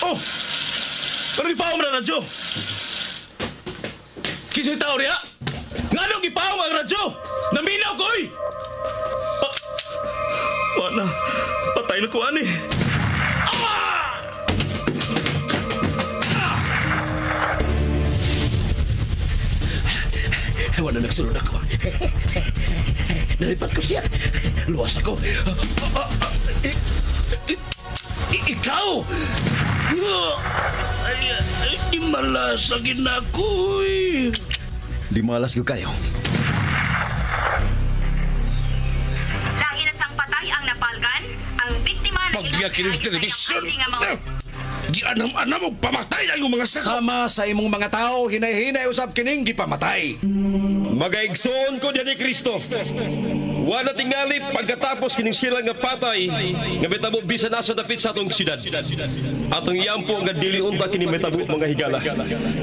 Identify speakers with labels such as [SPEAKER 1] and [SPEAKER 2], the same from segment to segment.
[SPEAKER 1] Oh! Pero ipaw mo na radyo! Kisay tao riya! Nga nung ipaw ang radyo! Naminaw ko eh! Wala, patay na ko ani.
[SPEAKER 2] Wala nagsunod ako. Nalipat ko siya. Luwas ako. Ikaw! Di malasagin ako eh.
[SPEAKER 3] Di malas ko kayo.
[SPEAKER 4] Lagi na sang patay ang napalgan. Ang biktima na
[SPEAKER 2] Pagyakin ng telebisyon. Gianam-anam og pamatay na yung mga saka.
[SPEAKER 3] Sama sa imong mga tao, hinay-hinay usab kining gipamatay.
[SPEAKER 5] Magaigsoon ko diyan ni Kristo. Wala tingali pagkatapos kining sila nga patay nga metabo bisan nasa dapit sa atong siyudad. Atong iyampo nga dili unta kini metabo mga higala.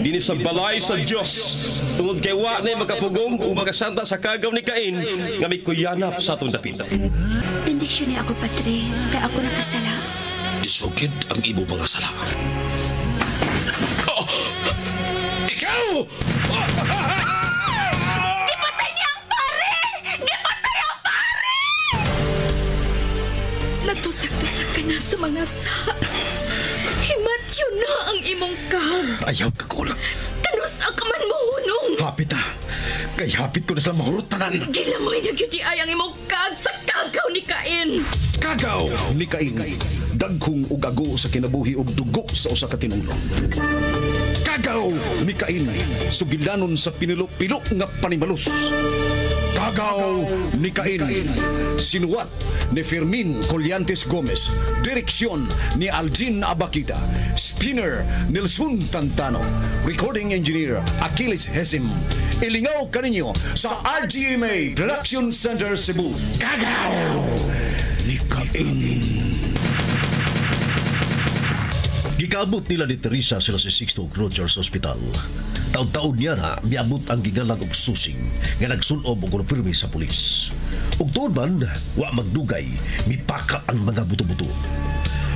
[SPEAKER 5] Dinhi sa balay sa Dios. Tungod kay wa na magapugong o magasanta sa kagaw ni Cain nga may kuyanap sa atong dapit.
[SPEAKER 6] Bendisyon niya ako, Padre, kay ako nakasala.
[SPEAKER 2] Isugid ang imo mga sala. Oh! Ikaw!
[SPEAKER 4] Gipatay niya ang pare! Gipatay ang pare!
[SPEAKER 6] Natusak-tusak ka na sa mga sa. Himatyo na ang imong kahog.
[SPEAKER 3] Ayaw ka ko lang.
[SPEAKER 6] Kanusa ka man mohunong.
[SPEAKER 3] Hapit na. Kay hapit ko na sa mahurot tanan.
[SPEAKER 6] Gilamoy na gyud ay ang imong kahog sa kagaw ni Cain.
[SPEAKER 3] Kagaw ni Cain. Daghong ugago sa kinabuhi ug dugo sa usa ka tinulong. Kagaw ni Cain. Sugilanon sa pinilo-pilo nga panimalus. Kagaw ni Cain. Sinuwat ni Fermin Colliantes Gomez. Direksyon ni Algin Abakita. Spinner Nelson Tantano. Recording engineer Achilles Hesim. Ilingaw kaninyo sa RGMA Production Center Cebu. Kagaw ni Cain.
[SPEAKER 7] Gikaabot nila ni Teresa sila sa Sixto Rogers Hospital. Taon-taon niya na miabot ang gingalan og susing nga nagsulob og pirmi sa pulis. Ug tuon man, wa magdugay, mipaka ang mga buto-buto.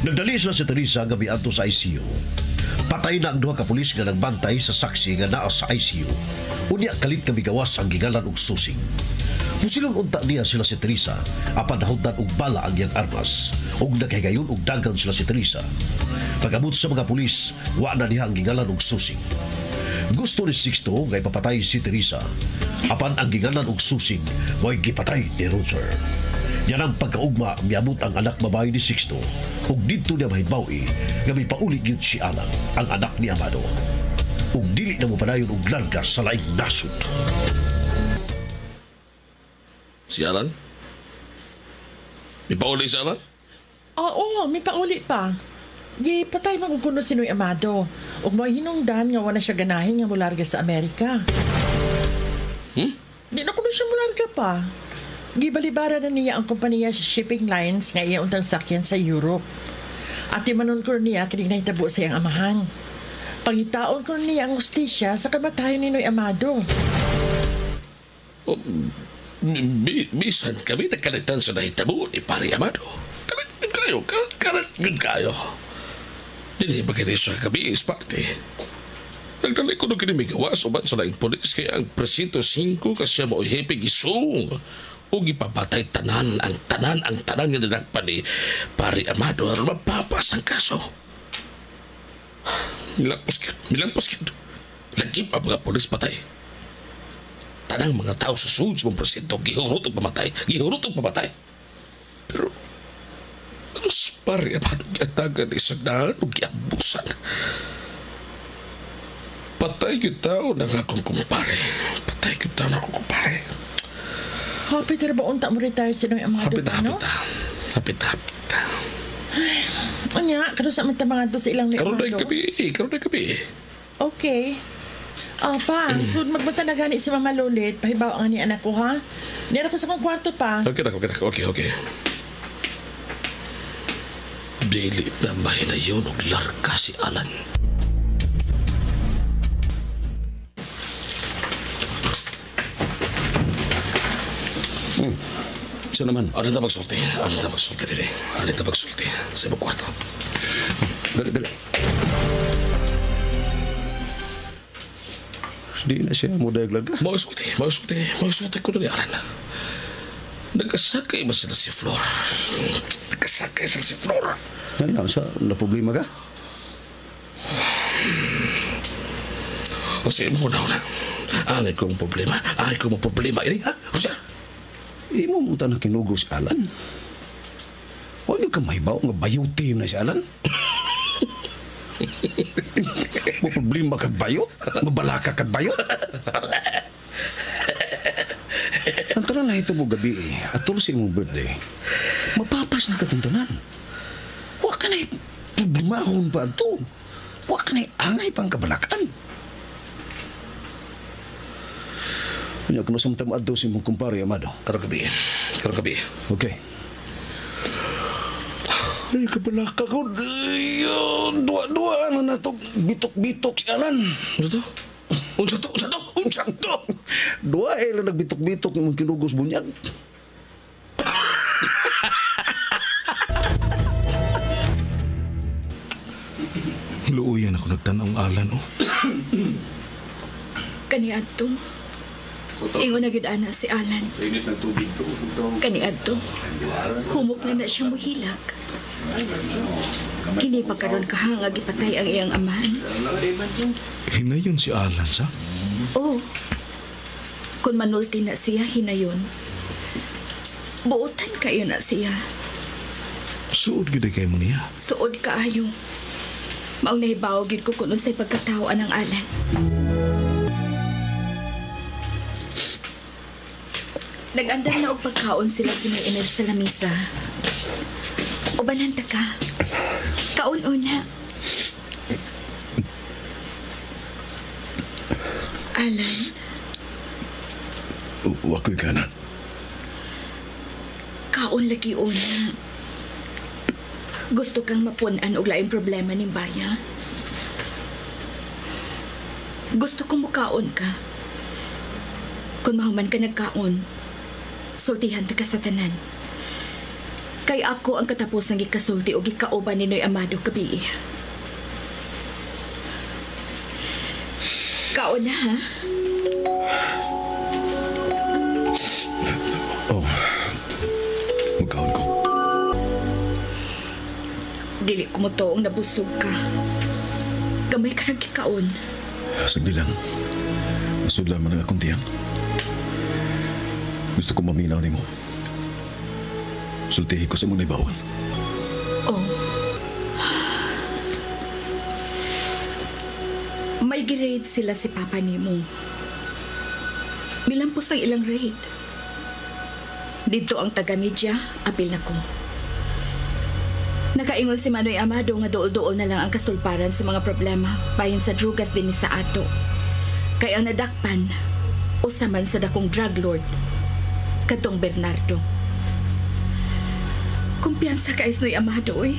[SPEAKER 7] Nagdali sila si Teresa nga miadto sa ICU. Patay na ang duha ka pulis nga nagbantay sa saksi nga naa sa ICU. Unya kalit nga migawas ang gingalan og susing. Pusilong unta niya sila si Teresa, apan nahundan og bala ang iyang armas, ug naghigayon og dagan sila si Teresa. Pag-abot sa mga pulis, wa na niya ang gingalan og susing. Gusto ni Sixto nga ipapatay si Teresa, apan ang gingalan og susing mo'y gipatay ni Roger. Yan ang pagkaugma miabot ang anak babae ni Sixto, ug dito niya mahibawi nga may pauli gyud si Alan, ang anak ni Amado. Ug dili na mo padayon og larga sa laing nasod.
[SPEAKER 2] Si Alan? May pauli si Alan?
[SPEAKER 8] Oo, may pauli pa. Gipatay man kung kuno sinoy Amado. Ug mo hinungdan nga wala siya ganahin nga mularga sa Amerika. Di na kuno siya mularga pa. Gibalibara na niya ang kompanya sa shipping lines nga iya untang sakyan sa Europe. At imanon ko niya kining nahitabo sa iyang amahan. Pangitaon ko niya ang ustisya sa kamatayon ni Noy Amado.
[SPEAKER 2] Bisan kami nagkalitan sa nahitabo ni Pari Amado. Kalit kayo. Dili ba kini sa kami is parte. Nagdali ko nung kinimigawa subat sa laing polis kaya ang presinto 5 kasi mo ihipig isung. O ipapatay tanan ang tanan nga dinagpa ni Pari Amado aron mapapas ang kaso. Milampos kid. Lagi pa mga polis patay. Tanang mga tao sa sud sa presinto gihurot og pamatay. Pero mas Pari Amado giatagan ni sagdahan o giabusan. Patay yung tao na nga akong kumpare.
[SPEAKER 8] Hapit na ba unta mo retire si Noy Amado?
[SPEAKER 2] Hapit na.
[SPEAKER 8] Anya, kano sa mantabangan to sa ilang Noy
[SPEAKER 2] Karoon
[SPEAKER 8] Amado?
[SPEAKER 2] na gabi.
[SPEAKER 8] Okay. Pa, kung magbunta na gani si Mama Lulit, pahibaw ang ni anak ko, ha? Nira ko sa kong kwarto pa.
[SPEAKER 2] Okay. Dili na mahinayon og larga si Alan.
[SPEAKER 3] Asa naman?
[SPEAKER 2] Ano na magsulti? Ano na magsulti din? Ano na magsulti? Sa ibang kwarto.
[SPEAKER 3] Dali, dali. Di na siya mo daglag.
[SPEAKER 2] Magsulti ko na niyaran. Nagkasakay ba sila si Flor? Nagkasakay sila si Flor.
[SPEAKER 3] Ano sa na problema ka?
[SPEAKER 2] Kasi mo na. Angay kong problema. Ini, ha? O siya?
[SPEAKER 3] Imo mo ta na kinugo si Alan. Huwag ka mahibaw nga bayuti na si Alan. Mo problema ka bayot? Mabalaka ka bayot? Ang tara na ito mo gabi atol sa imong birthday. Mapapas na katuntunan. Huwag ka na problemahon pa ito. Huwag ka na angay pang kabalakan. Kanya kung nasamtam adto si mong kumpare, Amado.
[SPEAKER 2] Karong gabi.
[SPEAKER 3] Okay. Ay, kabalaka ko. Dua-dua na to. Bitok-bitok si Alan.
[SPEAKER 2] Ano to? Unsa to?
[SPEAKER 3] Dua lang nagbitok-bitok yung kinugos bunyag.
[SPEAKER 1] Luuyan ako nagtanong Alan, oh.
[SPEAKER 6] Kaniadto. Ingon na gid ana si Alan. Kaniadto. Humok na siya mohilak. Kini pa karon kahangag ipatay ang iyang amahan.
[SPEAKER 1] Hinayon si Alan, sa?
[SPEAKER 6] Oh. Kung manulti na siya, hinayon. Buotan kayo na siya.
[SPEAKER 1] Suod gid kay mo niya.
[SPEAKER 6] Suod kaayo. Maong nahibaw gid ko kung unsay pagkatawaan ng Alan. Nag-andar na og pagkaon sila kini sa lamisa. Ubanan ta ka. Kaon una. Alan.
[SPEAKER 3] Wakoy ka na.
[SPEAKER 6] Kaon lagi una. Gusto kang mapunan og laing problema ning baya. Gusto kong mukaon ka. Kung mahuman ka nagkaon, sultihan ta ka sa tanan. Kay ako ang katapos ng gikasulti o gikauban ni Noy Amado kabi. Kaon na, ha?
[SPEAKER 3] Oh. Magkaon ko.
[SPEAKER 6] Dili ko mo toong nabusog ka. Gamay ka ng kikaon.
[SPEAKER 3] Sagdi lang. Masudlan man ang akong tiyan. Gusto ko maminaw ni mo. Sultihin ko sa muna ibawan.
[SPEAKER 6] Oh. May girade sila si Papa Nimo. Milampos ang ilang raid. Dito ang taga-media, apil na ko. Nakaingon si Manoy Amado nga dool-dool na lang ang kasulparan sa mga problema bahin sa drugas din ni sa ato. Kaya ang nadakpan, usaman sa dakong drug lord, katong Bernardo. Kumpiyansa ka Noy Amado, eh.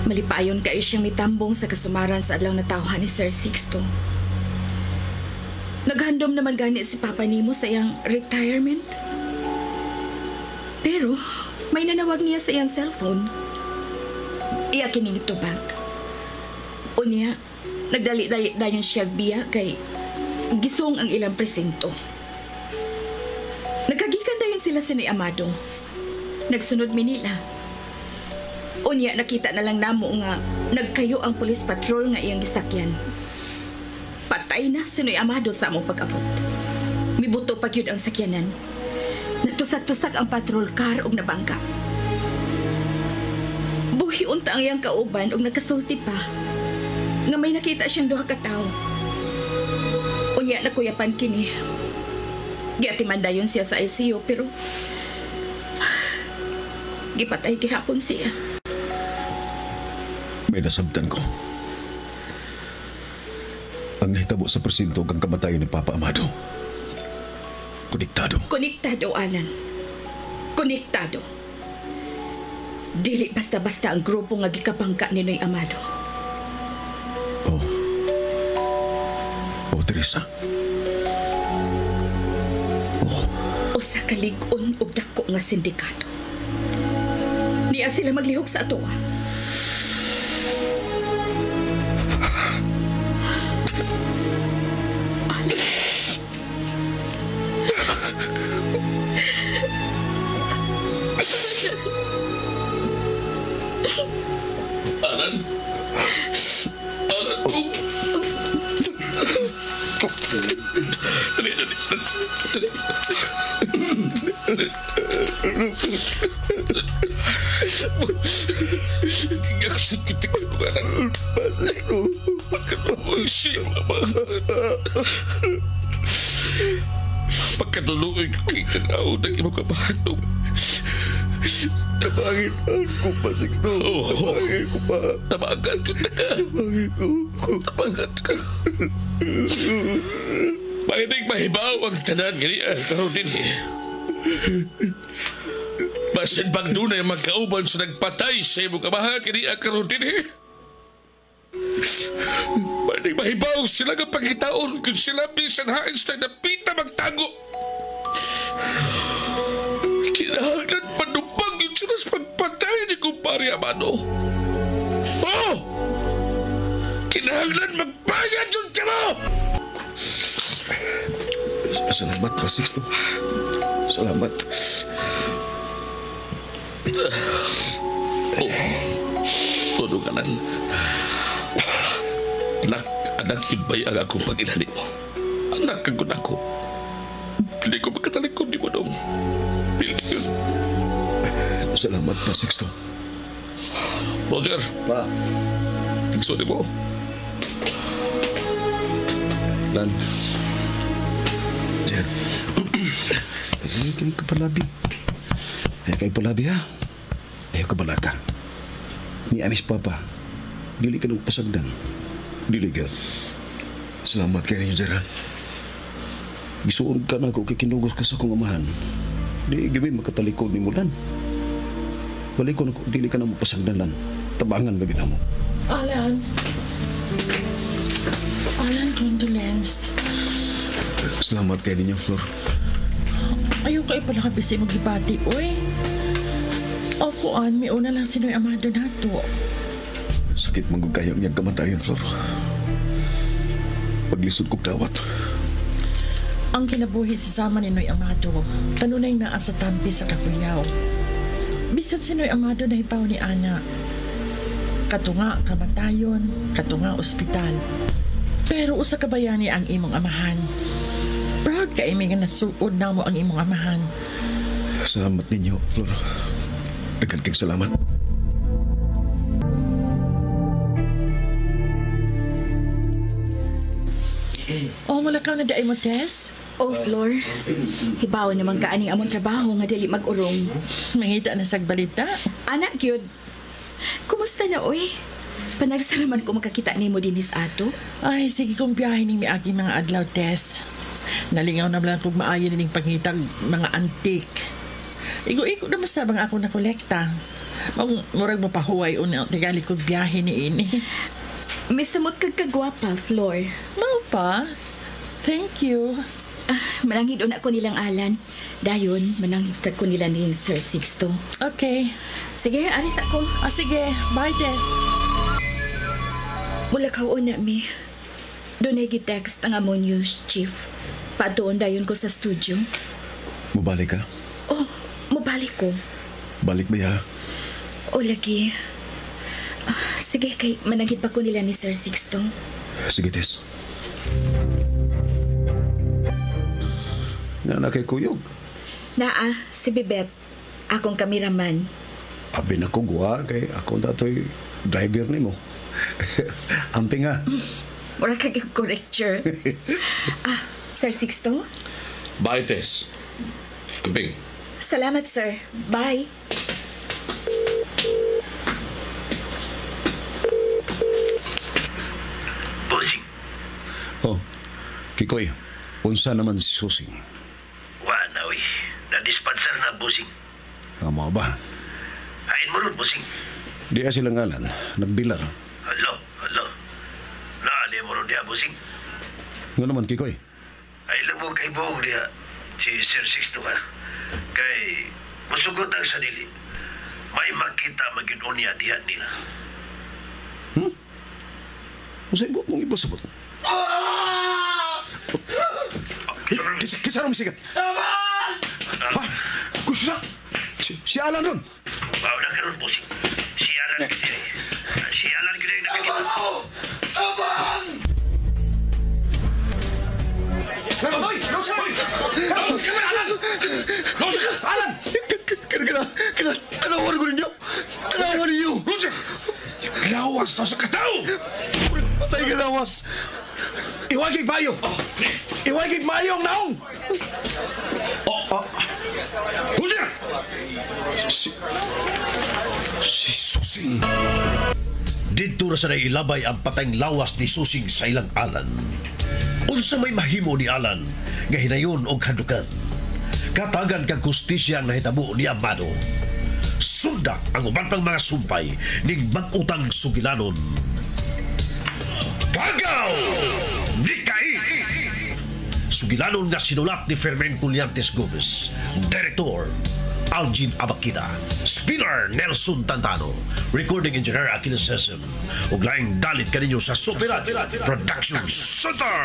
[SPEAKER 6] Malipayon kayo siyang mitambong sa kasumaran sa adlaw na tawhan ni Sir Sixto. Naghandom naman gani si Papa Nimo sa iyang retirement. Pero, may nanawag niya sa iyang cellphone. Iya kining tubag. Unya, nagdali-dayon siya biya kay gisong ang ilang presinto. Nagkagikan dayon sila sa ni Amado. Nagsunod Manila. Unya, nakita na lang namo nga nagkayo ang police patrol nga iyang gisakyan. Patay na si Noy Amado sa among pag-abot. Mibuto pa gyud ang sakyanan. Natusak-tusak ang patrol car og nabangga. Buhi unta ang iyang kauban og nagkasulti pa. Nga may nakita siyang duha ka tawo. Unya, nakuyapan kini. Giatiman dayon siya sa ICU pero gipatay gihapon siya.
[SPEAKER 3] May nasabtan ko. Ang nahitabo sa presinto ang kamatayon ni Papa Amado. Konektado.
[SPEAKER 6] Konektado, Alan. Konektado. Dili basta-basta ang grupo nga gikabangka ni Noy Amado.
[SPEAKER 3] Oh. Oh, Teresa. Oh.
[SPEAKER 6] Usa ka lig-on og dako. mga sindikato. Niya sila maglihok sa ato.
[SPEAKER 2] Alan? Alan ko? Dali. Sakit ko anak. Pasal ko. Pagkatuloy mama. Pagkatuloy ko kay tanaw ng imong kabahanong.
[SPEAKER 3] Tabangin ko pa, Sixto. Tabangin ko pa.
[SPEAKER 2] Tabagan ko na ka. Tabagan ka. Mahinig mahibaw ang tanan ganyan. Karoon din eh. Basin bang doon ay magkauban sa nagpatay sa imong kamahal ganyan. Karoon din eh. Mahinig mahibaw sila nga pagkitaon kung sila bisan hain sa napita magtago. Kinahanglan panupag yung sila sa pagpatay ni Kumpare Amado. Oh! Kinahanglan magbayad yung tira!
[SPEAKER 3] Salamat pa, Sixto. Salamat.
[SPEAKER 2] Tulunganan. Anak ibay ang akong pag-inali mo. Anak ang ako. Hindi ko magkatalikod di mo dong.
[SPEAKER 3] Salamat pa, Sixto.
[SPEAKER 2] Roger,
[SPEAKER 3] Pa.
[SPEAKER 2] tigso mo.
[SPEAKER 3] Lan. Jer. Ayaw kayo kapalabi. Ayaw kayo palabi, ha? Ayaw kabalaka. Ni Amis Papa, dili ka nung pasagdan. Dili ka. Salamat kayo ninyo, Jer, ha? Gisuon ka na ako kikinugos ka sa kong amahan. Di gabi makatalikod ni Mulan. Balik ko na dili ka na mapasagdan, Lan. Tabangan lagi na mo.
[SPEAKER 8] Alan, condolence.
[SPEAKER 3] Salamat kayo ninyo, Flor.
[SPEAKER 8] Ayaw kayo pala kabisay mag-ibati, oy. Opuan, may una lang sinoy Amado nato.
[SPEAKER 3] Sakit manggugayang niyang kamatayan, Flor. Paglisod ko kawat.
[SPEAKER 8] Ang kinabuhi sa sama ni Noy Amado, kanunay naa sa tampi sa Kakuyaw. Bisan si Noy Amado na hipaw ni Ana. Katunga kamatayon, katunga ospital. Pero usa ka bayani ang imong amahan. Proud ka imi nga nasuod na mo ang imong amahan.
[SPEAKER 3] Salamat ninyo, Flor. Nagkagkig salamat.
[SPEAKER 8] Oh, mula ka na daay mo, Tess?
[SPEAKER 6] Oh, Flor. Hibaw naman ka aning among trabaho nga dali mag-urong.
[SPEAKER 8] Mangita na sag balita.
[SPEAKER 6] Anak, gyud. Kumusta na, oy? Panagsaraman ko makakita ni mo dinis ato.
[SPEAKER 8] Ay, sige kong biyahe ng miagi mga adlaw, Tess. Nalingaw na lang kung maayon ning pangitag mga antik. Igo-igo na masabang ako na kolekta. Murag mo pahuway una tigali kong biyahe ni ini.
[SPEAKER 6] Misamot kag kagwapa, Flor.
[SPEAKER 8] Mau pa? Thank you.
[SPEAKER 6] Mananghid una ko nilang Alan. Dayon, mananghid ko nila ni Sir Sixto.
[SPEAKER 8] Okay.
[SPEAKER 6] Sige, aris ako.
[SPEAKER 8] Sige. Bye, Tess.
[SPEAKER 6] Mula ka una, mi. Doon ay text ang among news chief. Padoon dayon ko sa studio.
[SPEAKER 3] Mabalik ka?
[SPEAKER 6] Oh, mabalik ko.
[SPEAKER 3] Balik ba ya?
[SPEAKER 6] O, lagi. Sige, kay mananghid pa ko nila ni Sir Sixto.
[SPEAKER 3] Sige, Tess. Nana kay Kuyog.
[SPEAKER 6] Naa, si Bibet. Akong kameraman.
[SPEAKER 3] Abi na ko guwa kay ako datoy driver ni mo. Amping nga.
[SPEAKER 6] Mura ka correcture. Sir Sixto?
[SPEAKER 2] Bye, Tess. Kumping.
[SPEAKER 6] Salamat, sir. Bye.
[SPEAKER 9] Busing.
[SPEAKER 3] Oh, Kikoy, unsa naman si Susing?
[SPEAKER 9] Wala, uy. Na-dispenser na, busing.
[SPEAKER 3] Amo ba?
[SPEAKER 9] Hain mo ron, busing.
[SPEAKER 3] Di silang ngalan, nagbilar.
[SPEAKER 9] Halo. Naali mo ron diya, busing.
[SPEAKER 3] Nga naman, Kikoy.
[SPEAKER 9] Ay, labog kay buong diya. Si Sir Sixto ka. Kay, Masugot ang sadili. May makita mag-unya diha nila.
[SPEAKER 3] Masay buot mong ipasabot. Kisa rin sigat. Ha? Kusa? Si Alan ron.
[SPEAKER 9] Bawa na karon po si Alan Gide. Si Alan Gide yung nakikita.
[SPEAKER 3] Hoy! Alan! Tanawan ko ninyo! Tanawan ninyo!
[SPEAKER 2] Roger! Lawas sa katao!
[SPEAKER 3] Patay ka lawas! Iwagig mayo! Iwagig mayo ang naong!
[SPEAKER 2] Roger!
[SPEAKER 3] Si Susing!
[SPEAKER 7] Dito na sa nailabay ang patayng lawas ni Susing sa ilang Alan. Unsa may mahimo ni Alan nga hinayon og hadukan. Katagan kang kustisya ang nahitabo ni Amado. Sunda ang uban pang mga sumpay ning bag-utang sugilanon. Kagaw! Nikai! Sugilanon nga sinulat ni Fermin Culliantes Gomez, Director Algin Abakida, Spinner Nelson Tantano, Recording Engineer Aquiles Sesem, ug laing dalit kaninyo sa Superat Production Center.